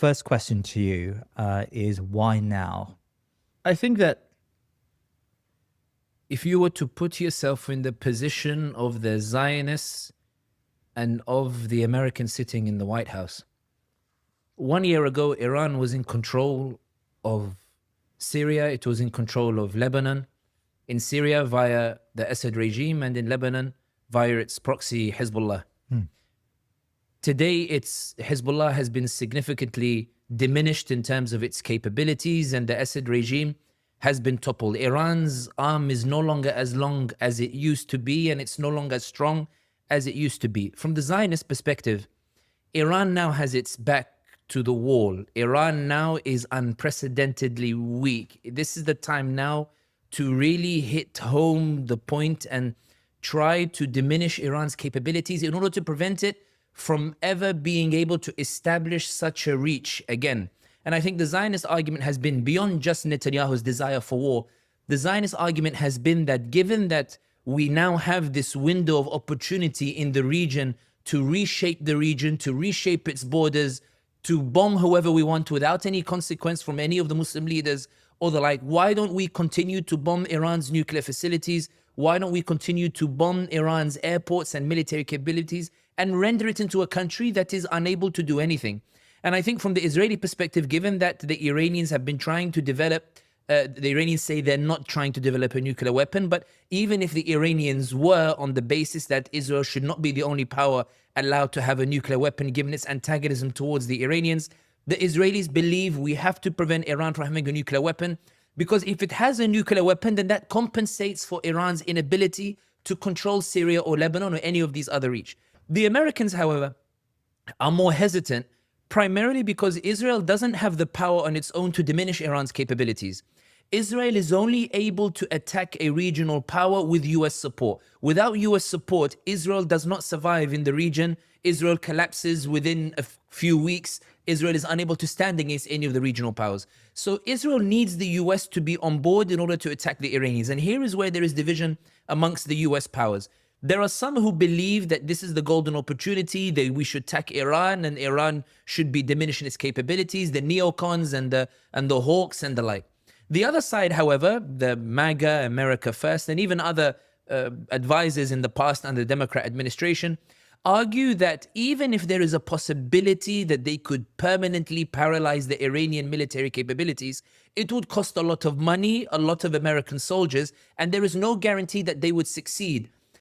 first question to you is why now? I think that if you were to put yourself in the position of the Zionists and of the Americans sitting in the White House, 1 year ago, Iran was in control of Syria, it was in control of Lebanon, in Syria via the Assad regime, and in Lebanon via its proxy Hezbollah. Today, Hezbollah has been significantly diminished in terms of its capabilities, and the Assad regime has been toppled. Iran's arm is no longer as long as it used to be, and it's no longer as strong as it used to be. From the Zionist perspective, Iran now has its back to the wall. Iran now is unprecedentedly weak. This is the time now to really hit home the point and try to diminish Iran's capabilities in order to prevent it from ever being able to establish such a reach again. And I think the Zionist argument has been beyond just Netanyahu's desire for war. The Zionist argument has been that given that we now have this window of opportunity in the region to reshape the region, to reshape its borders, to bomb whoever we want without any consequence from any of the Muslim leaders or the like, why don't we continue to bomb Iran's nuclear facilities? Why don't we continue to bomb Iran's airports and military capabilities and render it into a country that is unable to do anything? And I think from the Israeli perspective, given that the Iranians have been trying to develop, the Iranians say they're not trying to develop a nuclear weapon, but even if the Iranians were, on the basis that Israel should not be the only power allowed to have a nuclear weapon, given its antagonism towards the Iranians, the Israelis believe we have to prevent Iran from having a nuclear weapon, because if it has a nuclear weapon, then that compensates for Iran's inability to control Syria or Lebanon or any of these other regions. The Americans, however, are more hesitant, primarily because Israel doesn't have the power on its own to diminish Iran's capabilities. Israel is only able to attack a regional power with US support. Without US support, Israel does not survive in the region. Israel collapses within a few weeks. Israel is unable to stand against any of the regional powers. So Israel needs the US to be on board in order to attack the Iranians. And here is where there is division amongst the US powers. There are some who believe that this is the golden opportunity, that we should attack Iran and Iran should be diminishing its capabilities, the neocons and the hawks and the like. The other side, however, the MAGA, America First, and even other advisors in the past under the Democrat administration, argue that even if there is a possibility that they could permanently paralyze the Iranian military capabilities, it would cost a lot of money, a lot of American soldiers, and there is no guarantee that they would succeed.